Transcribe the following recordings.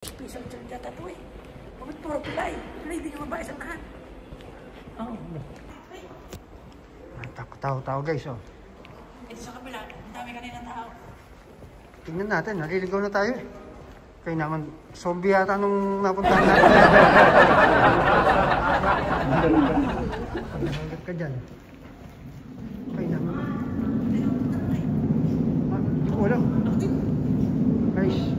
Isang dyan yata ito eh. Bakit puro pilay? Pilay din yung babae sa lahat. Oo. Tao guys, oh. Ito sa kabila, ang dami kanina tao. Tingnan natin, naliligaw na tayo eh. Kaya naman, zombie yata nung napuntahan natin. Pagkakalap ka dyan. Kaya naman. Wala. Guys.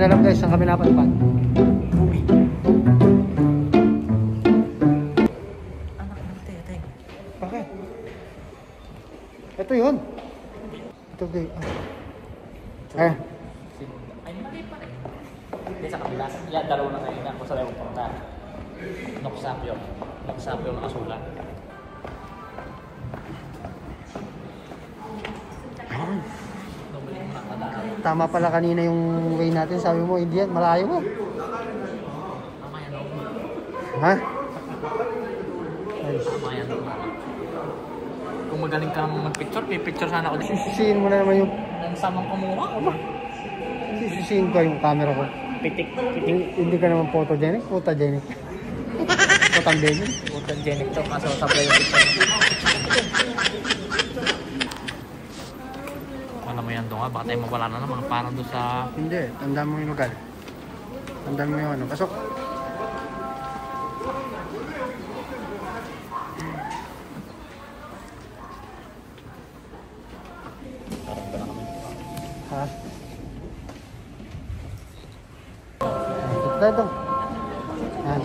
Alam guys, saan kami napadpad? Uwi. Anak ng teteng. Bakit? Ito yun. Ito guys. Ay, mali pa rin. Hindi sa kabila. Yan, dalawa na kayo na kung saan yung punta. Noksapyo. Noksapyo ang nakasulat. Tama pala kanina yung way natin. Sabi mo, hindi yan. Malayo mo. Mamaya no. Ha? Mamaya no. Kung magaling kang mag-picture, may picture sana ako. Sisihin mo na naman yung... Ang samang kumuha. Sisihin ko yung camera ko. Pitik. Hindi ka naman photogenic. Photogenic. Photogenic. Photogenic to. Kaso sabay yung picture. Alam mo yan doon nga, baka tayo mawala na naman. Parang doon sa... Hindi. Tandaan mo yung lugar. Tandaan mo yung ano. Pasok. Ha? Ito. Yan.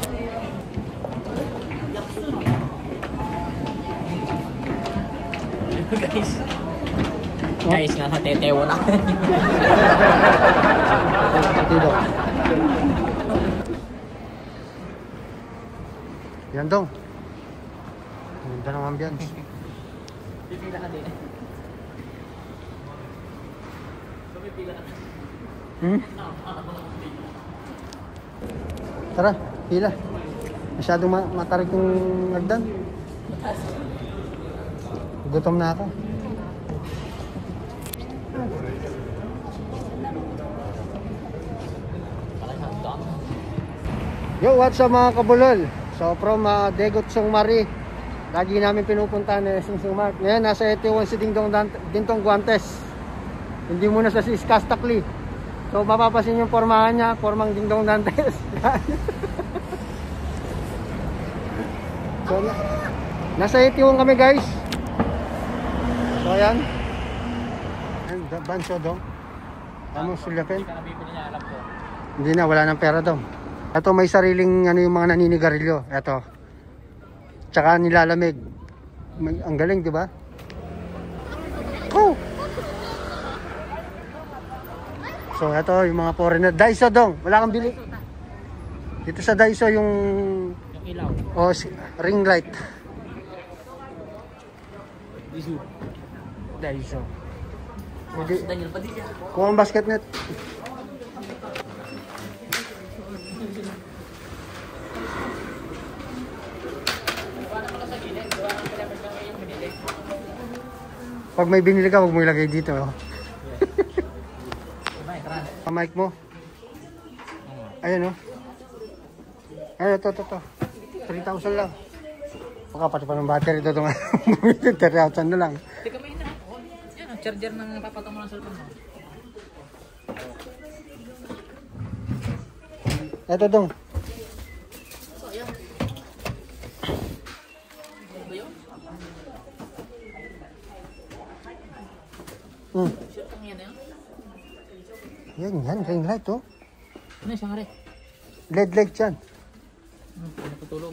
Guys, nasa tetewo na. Partido. Yan dong. Ganda ng ambience. Pipila ka din. Pipila ka. Tara, pila. Masyadong matarik yung nagdan. Gutom na ako. Yo, what's up mga kabulol? So from Degot Song Mari, lagi namin pinupuntahan na Sing Mark. Ngayon nasa Etiwan si Dingdong Guantes. Hindi muna sa si Kastakli. So mapapasin yung pormahan niya, formang Dingdong Dantes. So nasa Etiwan kami guys. So ayan. And banso dong. Tamang sulyapin. Hindi na, wala nang pera dong. Ito may sariling ano yung mga naninigarilyo. Ito. Tsaka nilalamig. Ang galing, di ba? Oh! So ito yung mga foreigner. Daiso dong. Wala kang bili. Dito sa Daiso yung ilaw. Oh, ring light. Daiso. Daniel Padilla. Kuha ang basket net. Pag may binili ka, huwag mo ilagay dito. Oh. Mic mo. Ayan oh. Ayan, ito. 3,000 lang. Baka pati pa ng battery ito. 3,000 na lang. Teka, may na. Yan ang charger ng papatong mo ng cellphone mo. Ito dong. Yan, ring light oh. Ano yung sangari? LED light yan. Natutulog.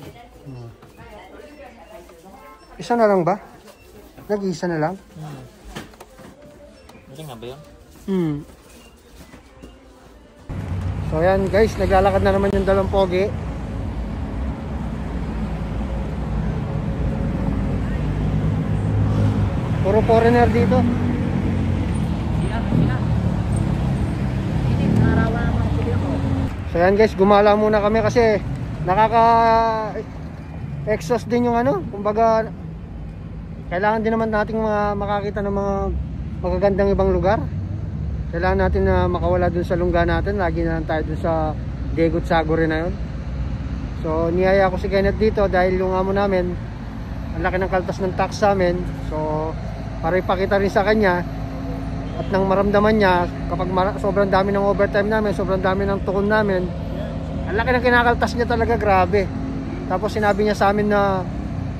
Isa na lang ba? Nag-isa na lang? Hindi nga ba yun? So ayan guys, naglalakad na naman yung dalawang pogi. Puro foreigner dito. So ayan guys, gumala muna kami kasi nakaka-exhaust din yung ano. Kumbaga, kailangan din naman nating makakita ng mga magagandang ibang lugar. Kailangan natin na makawala dun sa lungga natin. Lagi na lang tayo dun sa Degot Sagore na yun. So niyaya ko si Kenneth dito dahil yung amo namin, ang laki ng kaltas ng tax sa amin. So para ipakita rin sa kanya at nang maramdaman niya kapag sobrang dami ng overtime namin, sobrang dami ng tukon namin, ang laki ng kinakaltas niya talaga, grabe. Tapos sinabi niya sa amin na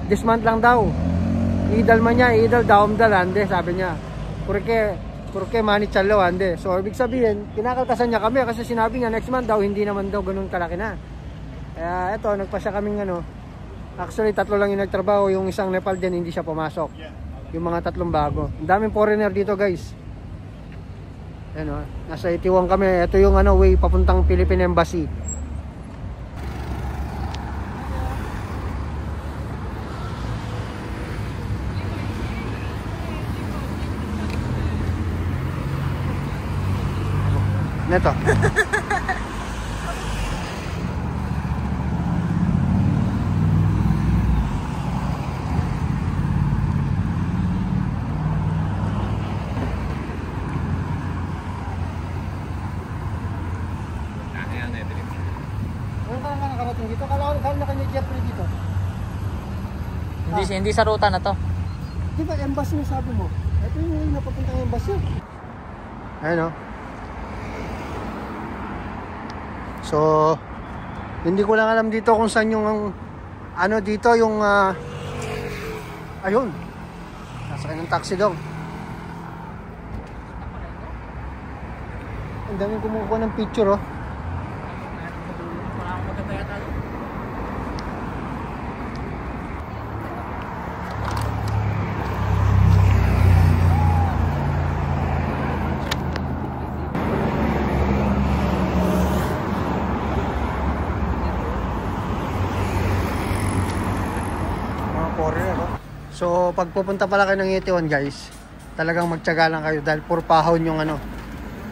this month lang daw idal man niya, idal daw ande, sabi niya Porque mani chalo ande. So ibig sabihin, kinakaltasan niya kami kasi sinabi niya next month daw hindi naman daw ganun kalaki na. Kaya eto, nagpasya kaming ano. Actually 3 lang yung nagtrabaho, yung isang Nepal din hindi siya pumasok. Yung mga 3 bago. Ang daming foreigner dito, guys. Ayan o, nasa Itiwang kami. Ito yung ano, way papuntang Philippine Embassy. Neto. Ano ka nakarating dito? Kala na kanya Jeffrey dito. Hindi sa ruta na to. Di ba embassy na sabi mo? Ito yung napapuntang embassy. Ayun o. So, hindi ko lang alam dito kung saan yung ano dito yung ayun. Nasakay ng taxi daw. Ang daming kumukuha ng picture oh. So pag pupunta pala kayo ng Itiwan guys, talagang magtiyaga lang kayo dahil puro pahon yung ano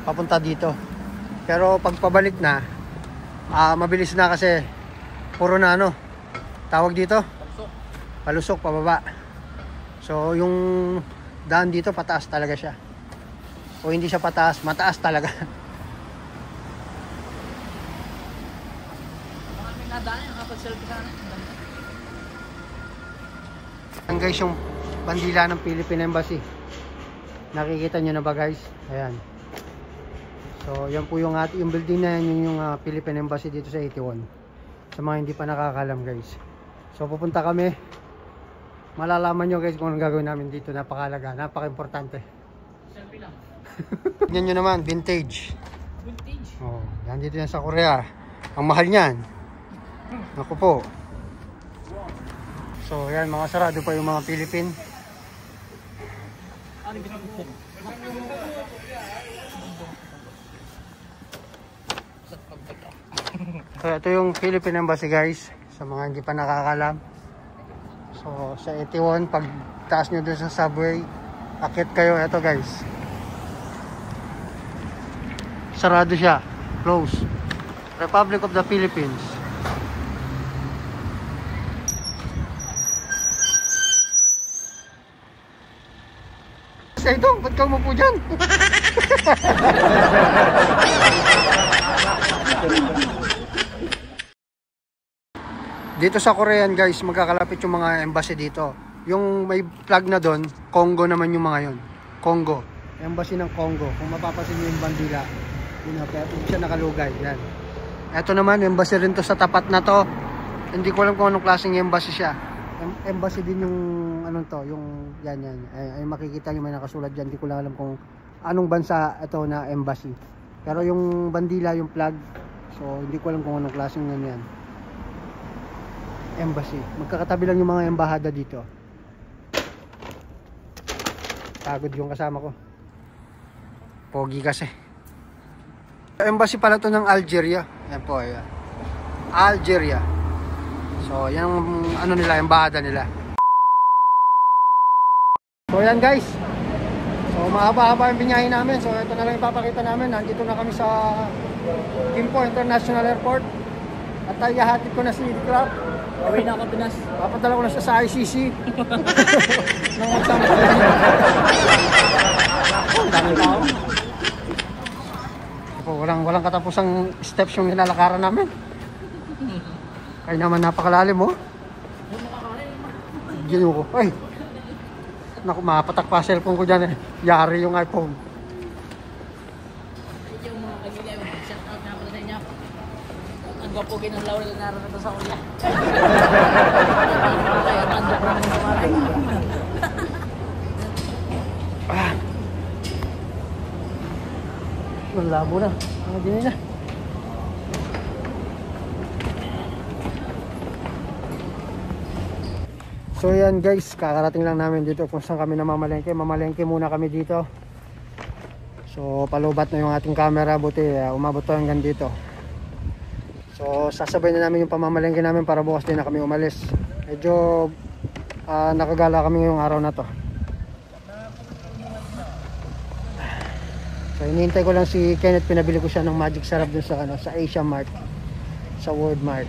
papunta dito. Pero pag pabalik na, mabilis na kasi puro na ano tawag dito, palusok pababa. So yung daan dito pataas talaga siya, o hindi siya pataas, mataas talaga. Maraming nadaan yung kapag-selfie sana. Ayan guys, yung bandila ng Philippine Embassy. Nakikita nyo na ba guys? Ayan. So yan po yung building na yan, yung Philippine Embassy dito sa Itiwan. Sa mga hindi pa nakakalam guys. So pupunta kami. Malalaman nyo guys kung anong gagawin namin dito. Napakalaga, napaka-importante. Selfie lang. Yan nyo naman, vintage. Vintage? Oh, yan dito yan sa Korea. Ang mahal niyan. Naku po. So yan, mga sarado pa yung mga Philippine. So ito yung Philippine Embassy guys, sa mga hindi pa nakakalam. So sa Itiwan, pag taas nyo dun sa subway, akit kayo, ito guys. Sarado siya, close. Republic of the Philippines. Ito, ba't ka umupo dyan? Dito sa Korean guys, magkakalapit yung mga embassy dito. Yung may flag na doon, Congo naman yung mga yon. Congo. Embassy ng Congo. Kung mapapasin nyo yung bandila, yun siya nakalugay. Yan. Ito naman, embassy rin to sa tapat na to. Hindi ko alam kung anong klaseng embassy siya. Embassy din yung anong to, yung yan ay makikita niyo may nakasulat diyan. Hindi ko lang alam kung anong bansa ito na embassy. Pero yung bandila, yung flag, So hindi ko alam kung anong klaseng ano yan. Embassy. Magkakatabi lang yung mga embahada dito. Pagod yung kasama ko. Pogi kasi. Embassy pala to ng Algeria. Yan po, ayan. Algeria. So yan ang ano nila, embahada nila. So yan guys. So mahaba-haba yung binyahe namin. So ito na lang ipapakita namin. Nandito na kami sa Gimpo International Airport. At ihahatid ko na si Clark. Away na ako, Pinas. Papadala ko na siya sa ICC. Nang magsama ko. Ang daming tao. Walang katapusang steps yung nilalakaran namin. Kaya naman napakalalim mo. Gino ko. Ay! Naku, mapatak pa cellphone ko dyan eh. Yari yung iPhone. Yung mga kaibigan, shout out nga pala sa inyo. Ang gwapugin ng Laurel na naroon sa ulya. Kaya tandok naman sa maray. Malabo na. Ang dini na. So yan guys, kakarating lang namin dito kung saan kami namamalengke. Mamalengke muna kami dito. So palubat na yung ating camera, buti umabot to hanggang dito. So sasabay na namin yung pamamalengke namin para bukas din na kami umalis. Medyo nakagala kami ngayong araw na to. So hinihintay ko lang si Kenneth, pinabili ko siya ng Magic Sarap dun sa Asia Mart, sa World Mart.